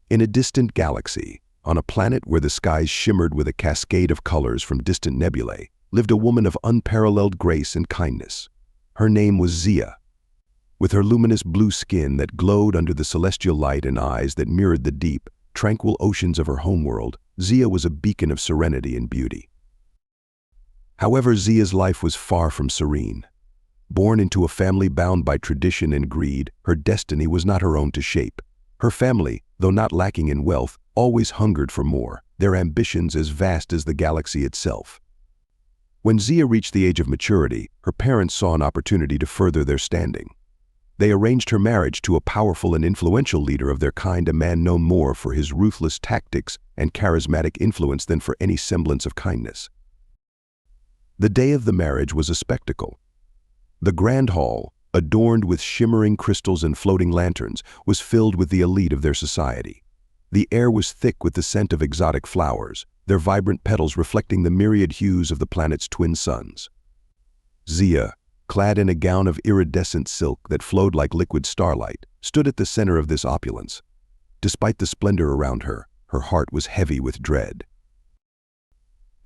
In a distant galaxy, on a planet where the skies shimmered with a cascade of colors from distant nebulae, lived a woman of unparalleled grace and kindness. Her name was Zia. With her luminous blue skin that glowed under the celestial light and eyes that mirrored the deep, tranquil oceans of her homeworld, Zia was a beacon of serenity and beauty. However, Zia's life was far from serene. Born into a family bound by tradition and greed, her destiny was not her own to shape. Her family, though not lacking in wealth, always hungered for more, their ambitions as vast as the galaxy itself. When Zia reached the age of maturity, her parents saw an opportunity to further their standing. They arranged her marriage to a powerful and influential leader of their kind, a man known more for his ruthless tactics and charismatic influence than for any semblance of kindness. The day of the marriage was a spectacle. The grand hall, adorned with shimmering crystals and floating lanterns, was filled with the elite of their society. The air was thick with the scent of exotic flowers, their vibrant petals reflecting the myriad hues of the planet's twin suns. Zia, clad in a gown of iridescent silk that flowed like liquid starlight, stood at the center of this opulence. Despite the splendor around her, her heart was heavy with dread.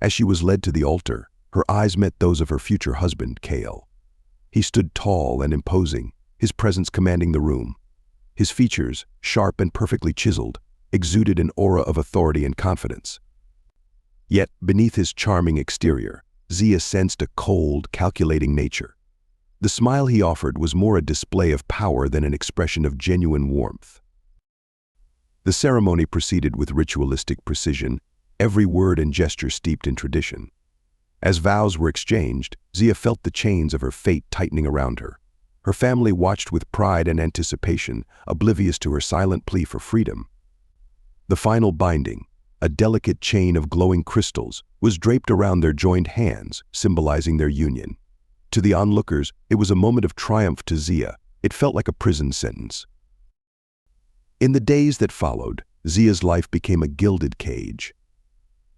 As she was led to the altar, her eyes met those of her future husband, Kale. He stood tall and imposing, his presence commanding the room. His features, sharp and perfectly chiseled, exuded an aura of authority and confidence. Yet, beneath his charming exterior, Zia sensed a cold, calculating nature. The smile he offered was more a display of power than an expression of genuine warmth. The ceremony proceeded with ritualistic precision, every word and gesture steeped in tradition. As vows were exchanged, Zia felt the chains of her fate tightening around her. Her family watched with pride and anticipation, oblivious to her silent plea for freedom. The final binding, a delicate chain of glowing crystals, was draped around their joined hands, symbolizing their union. To the onlookers, it was a moment of triumph. To Zia, it felt like a prison sentence. In the days that followed, Zia's life became a gilded cage.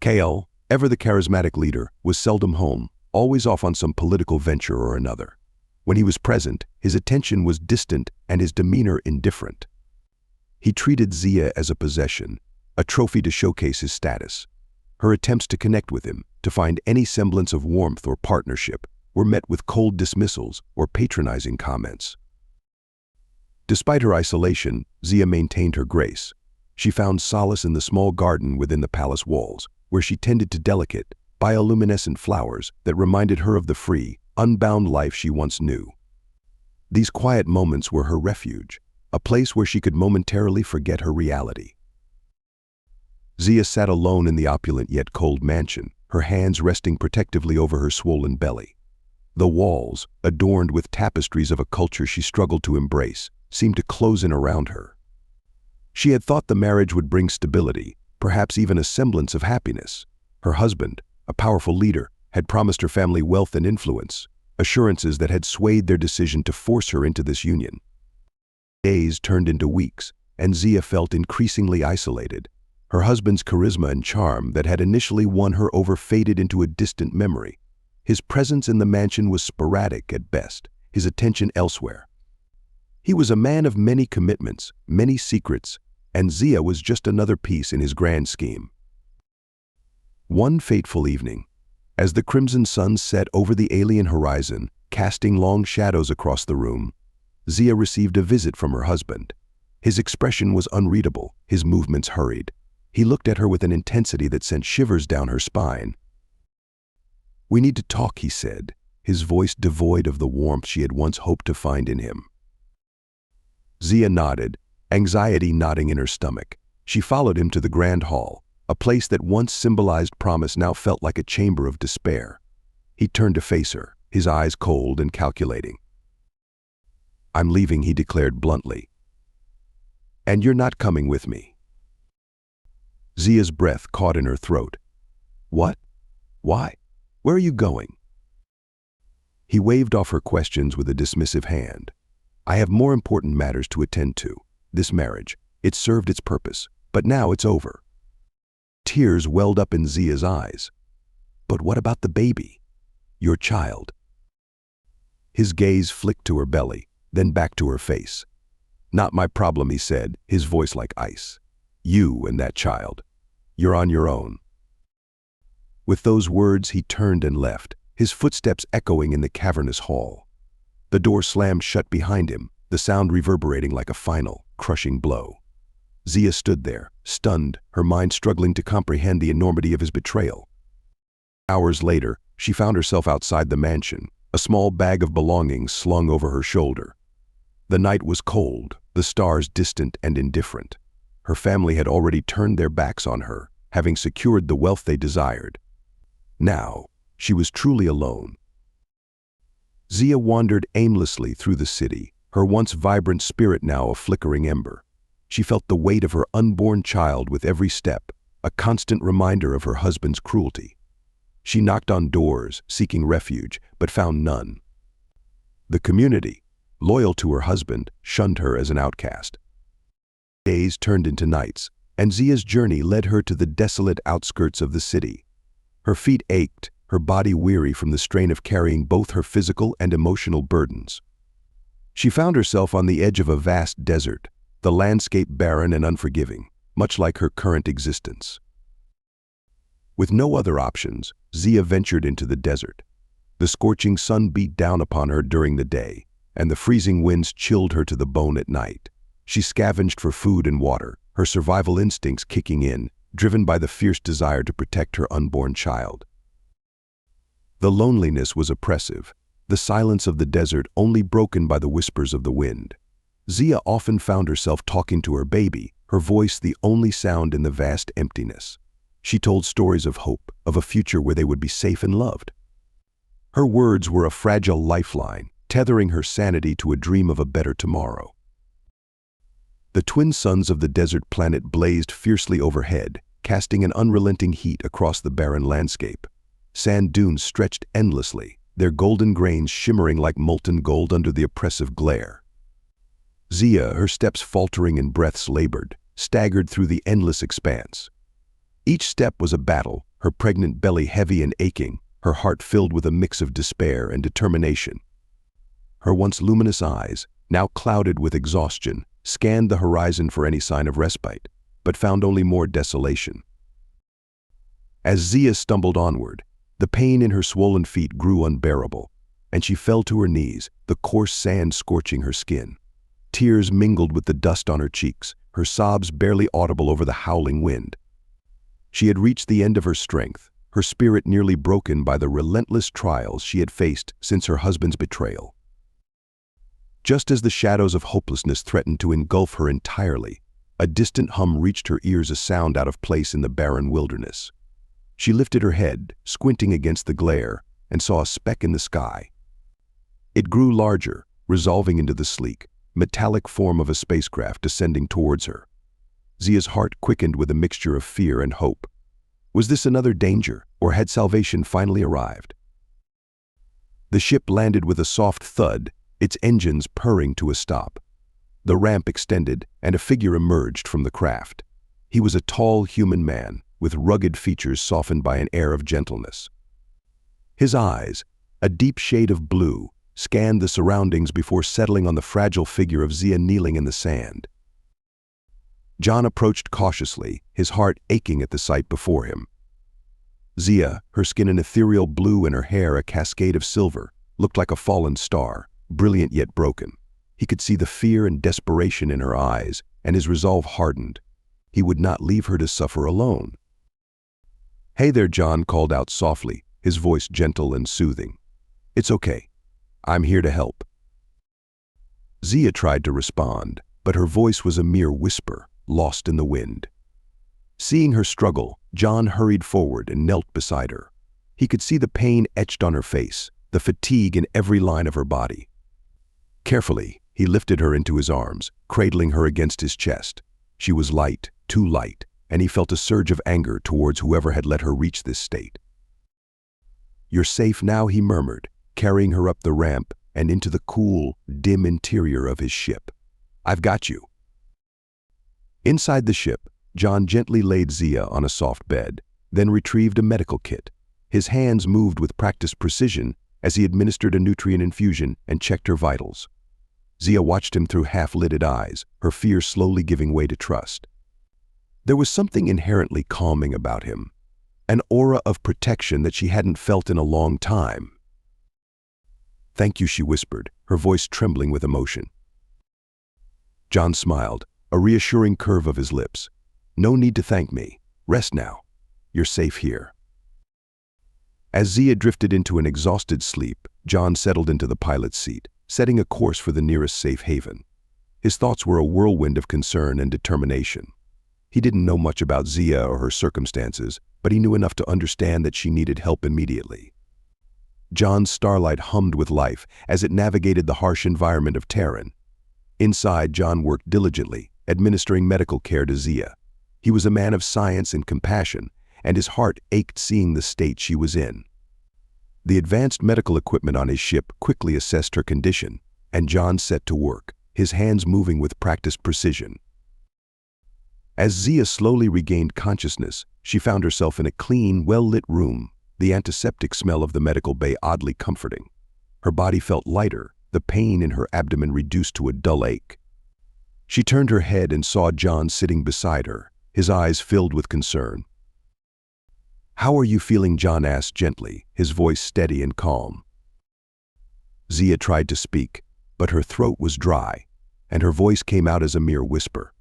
Kale, ever the charismatic leader, was seldom home, always off on some political venture or another. When he was present, his attention was distant and his demeanor indifferent. He treated Zia as a possession, a trophy to showcase his status. Her attempts to connect with him, to find any semblance of warmth or partnership, were met with cold dismissals or patronizing comments. Despite her isolation, Zia maintained her grace. She found solace in the small garden within the palace walls, where she tended to delicate, bioluminescent flowers that reminded her of the free, unbound life she once knew. These quiet moments were her refuge, a place where she could momentarily forget her reality. Zia sat alone in the opulent yet cold mansion, her hands resting protectively over her swollen belly. The walls, adorned with tapestries of a culture she struggled to embrace, seemed to close in around her. She had thought the marriage would bring stability, perhaps even a semblance of happiness. Her husband, a powerful leader, had promised her family wealth and influence, assurances that had swayed their decision to force her into this union. Days turned into weeks, and Zia felt increasingly isolated. Her husband's charisma and charm that had initially won her over faded into a distant memory. His presence in the mansion was sporadic at best, his attention elsewhere. He was a man of many commitments, many secrets, and Zia was just another piece in his grand scheme. One fateful evening, as the crimson sun set over the alien horizon, casting long shadows across the room, Zia received a visit from her husband. His expression was unreadable, his movements hurried. He looked at her with an intensity that sent shivers down her spine. "We need to talk," he said, his voice devoid of the warmth she had once hoped to find in him. Zia nodded, anxiety knotting in her stomach. She followed him to the grand hall, a place that once symbolized promise now felt like a chamber of despair. He turned to face her, his eyes cold and calculating. "I'm leaving," he declared bluntly. "And you're not coming with me." Zia's breath caught in her throat. "What? Why? Where are you going?" He waved off her questions with a dismissive hand. "I have more important matters to attend to. This marriage, it served its purpose, but now it's over." Tears welled up in Zia's eyes. "But what about the baby? Your child?" His gaze flicked to her belly, then back to her face. "Not my problem," he said, his voice like ice. You and that child. You're on your own." With those words, he turned and left, his footsteps echoing in the cavernous hall. The door slammed shut behind him, the sound reverberating like a final, crushing blow. Zia stood there, stunned, her mind struggling to comprehend the enormity of his betrayal. Hours later, she found herself outside the mansion, a small bag of belongings slung over her shoulder. The night was cold, the stars distant and indifferent. Her family had already turned their backs on her, having secured the wealth they desired. Now, she was truly alone. Zia wandered aimlessly through the city, her once vibrant spirit now a flickering ember. She felt the weight of her unborn child with every step, a constant reminder of her husband's cruelty. She knocked on doors, seeking refuge, but found none. The community, loyal to her husband, shunned her as an outcast. Days turned into nights, and Zia's journey led her to the desolate outskirts of the city. Her feet ached, her body weary from the strain of carrying both her physical and emotional burdens. She found herself on the edge of a vast desert, the landscape barren and unforgiving, much like her current existence. With no other options, Zia ventured into the desert. The scorching sun beat down upon her during the day, and the freezing winds chilled her to the bone at night. She scavenged for food and water, her survival instincts kicking in, driven by the fierce desire to protect her unborn child. The loneliness was oppressive, the silence of the desert only broken by the whispers of the wind. Zia often found herself talking to her baby, her voice the only sound in the vast emptiness. She told stories of hope, of a future where they would be safe and loved. Her words were a fragile lifeline, tethering her sanity to a dream of a better tomorrow. The twin suns of the desert planet blazed fiercely overhead, casting an unrelenting heat across the barren landscape. Sand dunes stretched endlessly, their golden grains shimmering like molten gold under the oppressive glare. Zia, her steps faltering and breaths labored, staggered through the endless expanse. Each step was a battle, her pregnant belly heavy and aching, her heart filled with a mix of despair and determination. Her once luminous eyes, now clouded with exhaustion, scanned the horizon for any sign of respite, but found only more desolation. As Zia stumbled onward, the pain in her swollen feet grew unbearable, and she fell to her knees, the coarse sand scorching her skin. Tears mingled with the dust on her cheeks, her sobs barely audible over the howling wind. She had reached the end of her strength, her spirit nearly broken by the relentless trials she had faced since her husband's betrayal. Just as the shadows of hopelessness threatened to engulf her entirely, a distant hum reached her ears, a sound out of place in the barren wilderness. She lifted her head, squinting against the glare, and saw a speck in the sky. It grew larger, resolving into the sleek, metallic form of a spacecraft descending towards her. Zia's heart quickened with a mixture of fear and hope. Was this another danger, or had salvation finally arrived? The ship landed with a soft thud, its engines purring to a stop. The ramp extended, and a figure emerged from the craft. He was a tall human man, with rugged features softened by an air of gentleness. His eyes, a deep shade of blue, scanned the surroundings before settling on the fragile figure of Zia kneeling in the sand. John approached cautiously, his heart aching at the sight before him. Zia, her skin an ethereal blue and her hair a cascade of silver, looked like a fallen star, brilliant yet broken. He could see the fear and desperation in her eyes, and his resolve hardened. He would not leave her to suffer alone. "Hey there," John called out softly, his voice gentle and soothing. "It's okay. I'm here to help." Zia tried to respond, but her voice was a mere whisper, lost in the wind. Seeing her struggle, John hurried forward and knelt beside her. He could see the pain etched on her face, the fatigue in every line of her body. Carefully, he lifted her into his arms, cradling her against his chest. She was light, too light, and he felt a surge of anger towards whoever had let her reach this state. "You're safe now," he murmured, carrying her up the ramp and into the cool, dim interior of his ship. "I've got you." Inside the ship, John gently laid Zia on a soft bed, then retrieved a medical kit. His hands moved with practiced precision as he administered a nutrient infusion and checked her vitals. Zia watched him through half-lidded eyes, her fear slowly giving way to trust. There was something inherently calming about him, an aura of protection that she hadn't felt in a long time. "Thank you," she whispered, her voice trembling with emotion. John smiled, a reassuring curve of his lips. "No need to thank me. Rest now. You're safe here." As Zia drifted into an exhausted sleep, John settled into the pilot's seat, setting a course for the nearest safe haven. His thoughts were a whirlwind of concern and determination. He didn't know much about Zia or her circumstances, but he knew enough to understand that she needed help immediately. John's starlight hummed with life as it navigated the harsh environment of Terran. Inside, John worked diligently, administering medical care to Zia. He was a man of science and compassion, and his heart ached seeing the state she was in. The advanced medical equipment on his ship quickly assessed her condition, and John set to work, his hands moving with practiced precision. As Zia slowly regained consciousness, she found herself in a clean, well-lit room, the antiseptic smell of the medical bay oddly comforting. Her body felt lighter, the pain in her abdomen reduced to a dull ache. She turned her head and saw John sitting beside her, his eyes filled with concern. "How are you feeling?" John asked gently, his voice steady and calm. Zia tried to speak, but her throat was dry, and her voice came out as a mere whisper.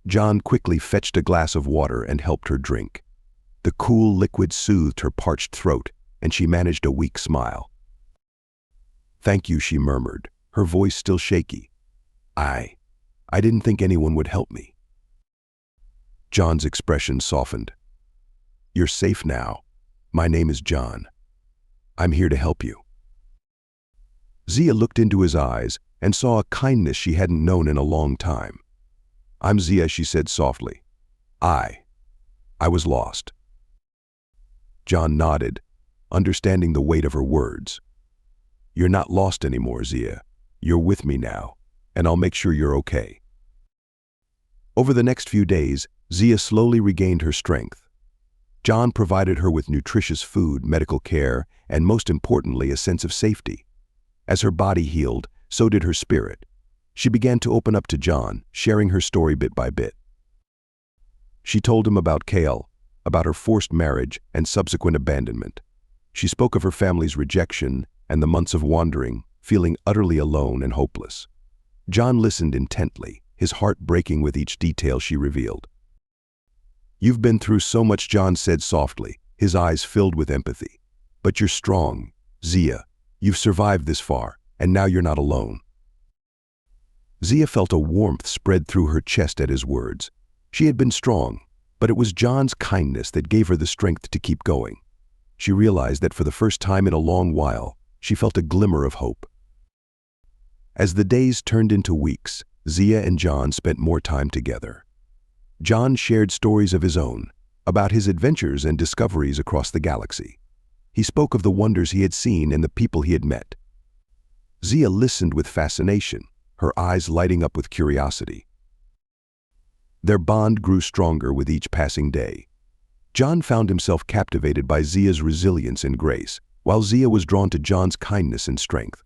John quickly fetched a glass of water and helped her drink. The cool liquid soothed her parched throat, and she managed a weak smile. "Thank you," she murmured, her voice still shaky. I didn't think anyone would help me." John's expression softened. "You're safe now. My name is John. I'm here to help you." Zia looked into his eyes and saw a kindness she hadn't known in a long time. "I'm Zia," she said softly. I was lost." John nodded, understanding the weight of her words. "You're not lost anymore, Zia. You're with me now, and I'll make sure you're okay." Over the next few days, Zia slowly regained her strength. John provided her with nutritious food, medical care, and most importantly, a sense of safety. As her body healed, so did her spirit. She began to open up to John, sharing her story bit by bit. She told him about Kale, about her forced marriage and subsequent abandonment. She spoke of her family's rejection and the months of wandering, feeling utterly alone and hopeless. John listened intently, his heart breaking with each detail she revealed. "You've been through so much," John said softly, his eyes filled with empathy. "But you're strong, Zia. You've survived this far, and now you're not alone." Zia felt a warmth spread through her chest at his words. She had been strong, but it was John's kindness that gave her the strength to keep going. She realized that for the first time in a long while, she felt a glimmer of hope. As the days turned into weeks, Zia and John spent more time together. John shared stories of his own, about his adventures and discoveries across the galaxy. He spoke of the wonders he had seen and the people he had met. Zia listened with fascination, her eyes lighting up with curiosity. Their bond grew stronger with each passing day. John found himself captivated by Zia's resilience and grace, while Zia was drawn to John's kindness and strength.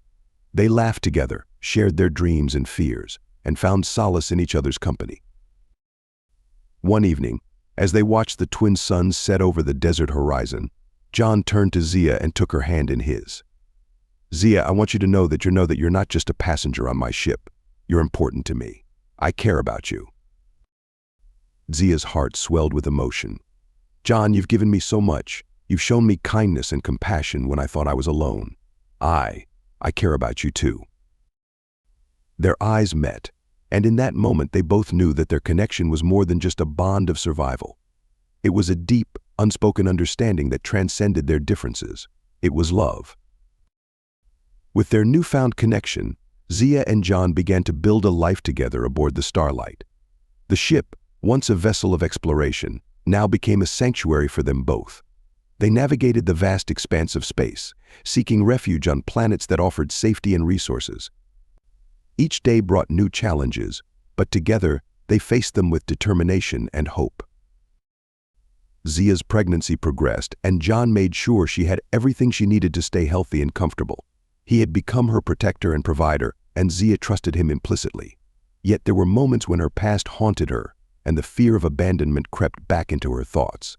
They laughed together, shared their dreams and fears, and found solace in each other's company. One evening, as they watched the twin suns set over the desert horizon, John turned to Zia and took her hand in his. "Zia, I want you to know that you're not just a passenger on my ship. You're important to me. I care about you." Zia's heart swelled with emotion. "John, you've given me so much. You've shown me kindness and compassion when I thought I was alone. I care about you too." Their eyes met, and in that moment they both knew that their connection was more than just a bond of survival. It was a deep, unspoken understanding that transcended their differences. It was love. With their newfound connection, Zia and John began to build a life together aboard the Starlight. The ship, once a vessel of exploration, now became a sanctuary for them both. They navigated the vast expanse of space, seeking refuge on planets that offered safety and resources. Each day brought new challenges, but together they faced them with determination and hope. Zia's pregnancy progressed, and John made sure she had everything she needed to stay healthy and comfortable. He had become her protector and provider, and Zia trusted him implicitly. Yet there were moments when her past haunted her, and the fear of abandonment crept back into her thoughts.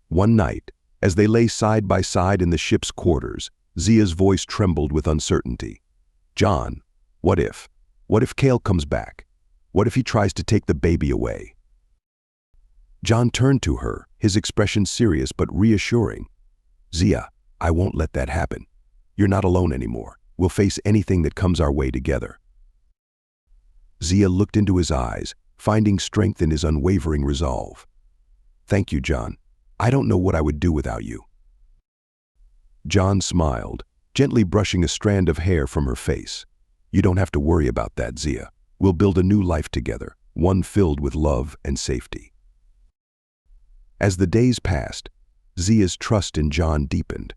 One night, as they lay side by side in the ship's quarters, Zia's voice trembled with uncertainty. "John, what if? What if Cale comes back? What if he tries to take the baby away?" John turned to her, his expression serious but reassuring. "Zia, I won't let that happen. You're not alone anymore. We'll face anything that comes our way together." Zia looked into his eyes, finding strength in his unwavering resolve. "Thank you, John. I don't know what I would do without you." John smiled, gently brushing a strand of hair from her face. "You don't have to worry about that, Zia. We'll build a new life together, one filled with love and safety." As the days passed, Zia's trust in John deepened.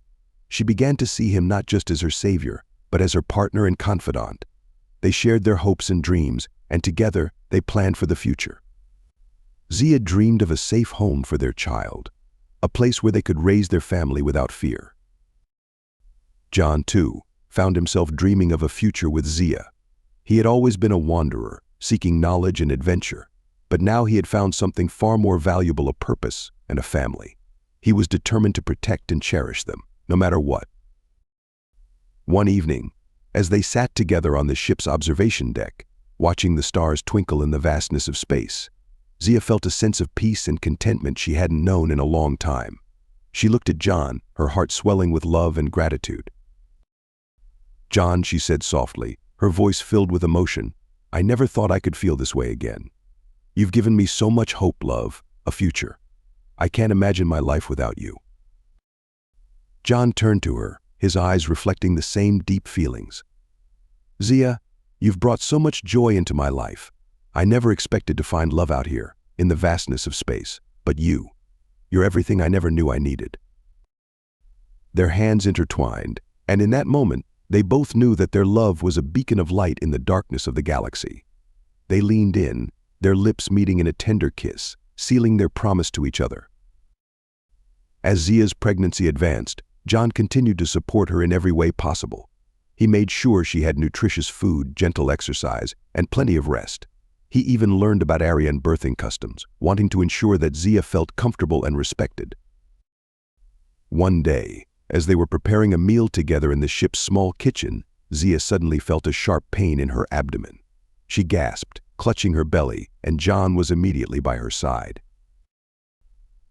She began to see him not just as her savior, but as her partner and confidant. They shared their hopes and dreams, and together they planned for the future. Zia dreamed of a safe home for their child, a place where they could raise their family without fear. John, too, found himself dreaming of a future with Zia. He had always been a wanderer, seeking knowledge and adventure, but now he had found something far more valuable: a purpose and a family. He was determined to protect and cherish them, no matter what. One evening, as they sat together on the ship's observation deck, watching the stars twinkle in the vastness of space, Zia felt a sense of peace and contentment she hadn't known in a long time. She looked at John, her heart swelling with love and gratitude. "John," she said softly, her voice filled with emotion, "I never thought I could feel this way again. You've given me so much hope, love, a future. I can't imagine my life without you." John turned to her, his eyes reflecting the same deep feelings. "Zia, you've brought so much joy into my life. I never expected to find love out here, in the vastness of space, but you're everything I never knew I needed." Their hands intertwined, and in that moment, they both knew that their love was a beacon of light in the darkness of the galaxy. They leaned in, their lips meeting in a tender kiss, sealing their promise to each other. As Zia's pregnancy advanced, John continued to support her in every way possible. He made sure she had nutritious food, gentle exercise, and plenty of rest. He even learned about Aryan birthing customs, wanting to ensure that Zia felt comfortable and respected. One day, as they were preparing a meal together in the ship's small kitchen, Zia suddenly felt a sharp pain in her abdomen. She gasped, clutching her belly, and John was immediately by her side.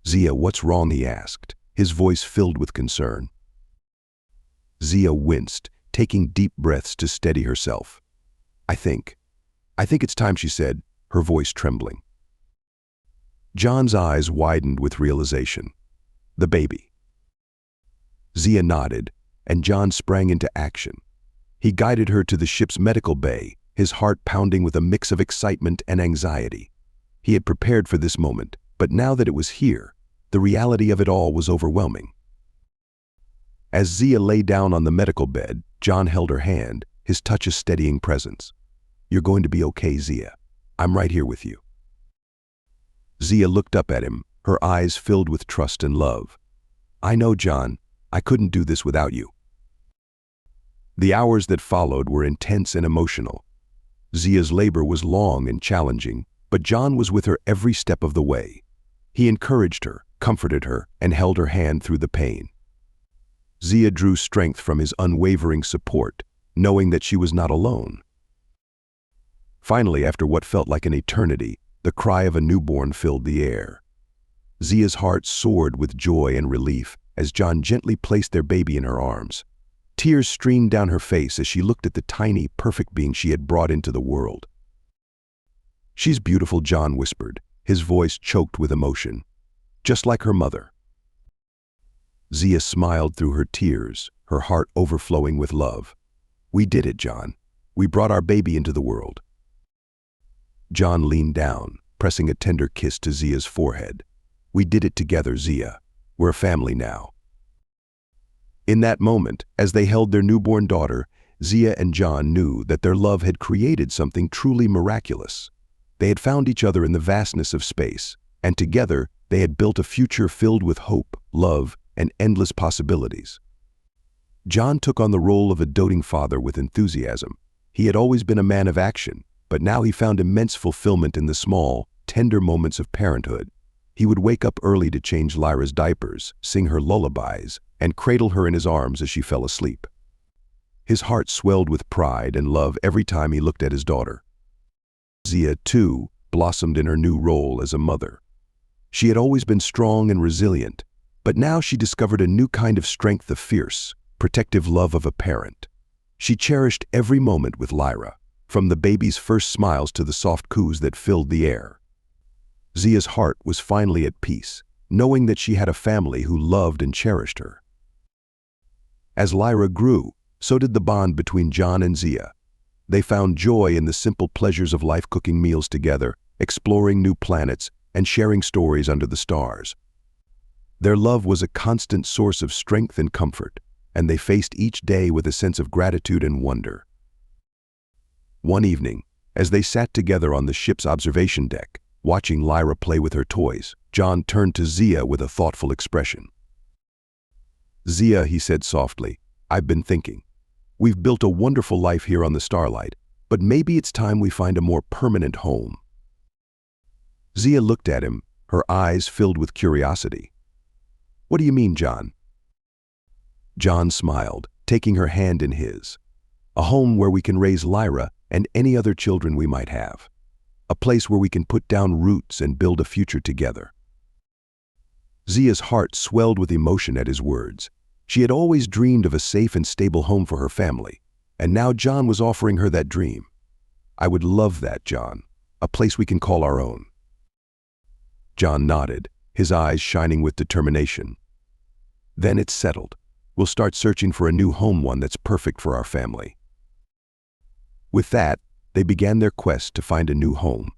"Zia, what's wrong?" he asked, his voice filled with concern. Zia winced, taking deep breaths to steady herself. I think it's time," she said, her voice trembling. John's eyes widened with realization. "The baby." Zia nodded, and John sprang into action. He guided her to the ship's medical bay, his heart pounding with a mix of excitement and anxiety. He had prepared for this moment, but now that it was here, the reality of it all was overwhelming. As Zia lay down on the medical bed, John held her hand, his touch a steadying presence. "You're going to be okay, Zia. I'm right here with you." Zia looked up at him, her eyes filled with trust and love. "I know, John. I couldn't do this without you." The hours that followed were intense and emotional. Zia's labor was long and challenging, but John was with her every step of the way. He encouraged her, comforted her, and held her hand through the pain. Zia drew strength from his unwavering support, knowing that she was not alone. Finally, after what felt like an eternity, the cry of a newborn filled the air. Zia's heart soared with joy and relief as John gently placed their baby in her arms. Tears streamed down her face as she looked at the tiny, perfect being she had brought into the world. "She's beautiful," John whispered, his voice choked with emotion. "Just like her mother." Zia smiled through her tears, her heart overflowing with love. "We did it, John. We brought our baby into the world." John leaned down, pressing a tender kiss to Zia's forehead. "We did it together, Zia. We're a family now." In that moment, as they held their newborn daughter, Zia and John knew that their love had created something truly miraculous. They had found each other in the vastness of space, and together they had built a future filled with hope, love, and endless possibilities. John took on the role of a doting father with enthusiasm. He had always been a man of action, but now he found immense fulfillment in the small, tender moments of parenthood. He would wake up early to change Lyra's diapers, sing her lullabies, and cradle her in his arms as she fell asleep. His heart swelled with pride and love every time he looked at his daughter. Zia, too, blossomed in her new role as a mother. She had always been strong and resilient, but now she discovered a new kind of strength, the fierce, protective love of a parent. She cherished every moment with Lyra, from the baby's first smiles to the soft coos that filled the air. Zia's heart was finally at peace, knowing that she had a family who loved and cherished her. As Lyra grew, so did the bond between John and Zia. They found joy in the simple pleasures of life, cooking meals together, exploring new planets, and sharing stories under the stars. Their love was a constant source of strength and comfort, and they faced each day with a sense of gratitude and wonder. One evening, as they sat together on the ship's observation deck, watching Lyra play with her toys, John turned to Zia with a thoughtful expression. "Zia," he said softly, "I've been thinking. We've built a wonderful life here on the Starlight, but maybe it's time we find a more permanent home." Zia looked at him, her eyes filled with curiosity. "What do you mean, John?" John smiled, taking her hand in his. "A home where we can raise Lyra and any other children we might have. A place where we can put down roots and build a future together." Zia's heart swelled with emotion at his words. She had always dreamed of a safe and stable home for her family, and now John was offering her that dream. "I would love that, John. A place we can call our own." John nodded, his eyes shining with determination. "Then it's settled. We'll start searching for a new home, one that's perfect for our family." With that, they began their quest to find a new home.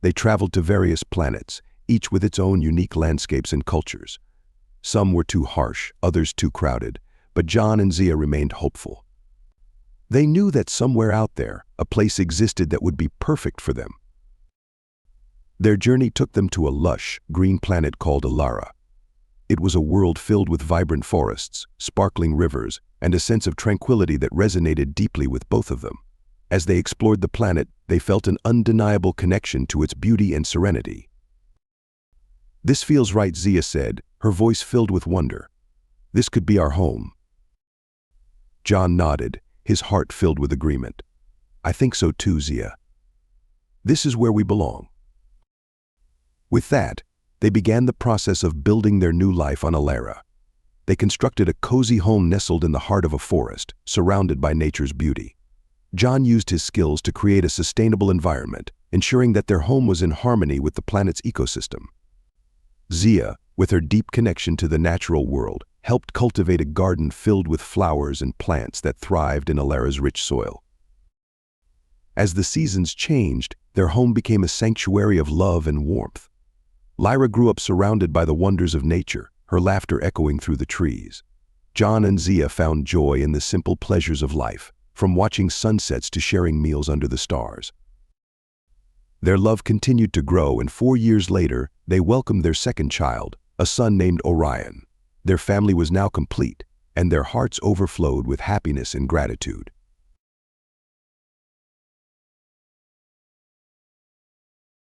They traveled to various planets, each with its own unique landscapes and cultures. Some were too harsh, others too crowded, but John and Zia remained hopeful. They knew that somewhere out there, a place existed that would be perfect for them. Their journey took them to a lush, green planet called Alara. It was a world filled with vibrant forests, sparkling rivers, and a sense of tranquility that resonated deeply with both of them. As they explored the planet, they felt an undeniable connection to its beauty and serenity. "This feels right," Zia said, her voice filled with wonder. "This could be our home." John nodded, his heart filled with agreement. "I think so too, Zia. This is where we belong." With that, they began the process of building their new life on Alara. They constructed a cozy home nestled in the heart of a forest, surrounded by nature's beauty. John used his skills to create a sustainable environment, ensuring that their home was in harmony with the planet's ecosystem. Zia, with her deep connection to the natural world, helped cultivate a garden filled with flowers and plants that thrived in Alara's rich soil. As the seasons changed, their home became a sanctuary of love and warmth. Lyra grew up surrounded by the wonders of nature, her laughter echoing through the trees. John and Zia found joy in the simple pleasures of life, from watching sunsets to sharing meals under the stars. Their love continued to grow, and 4 years later, they welcomed their second child, a son named Orion. Their family was now complete, and their hearts overflowed with happiness and gratitude.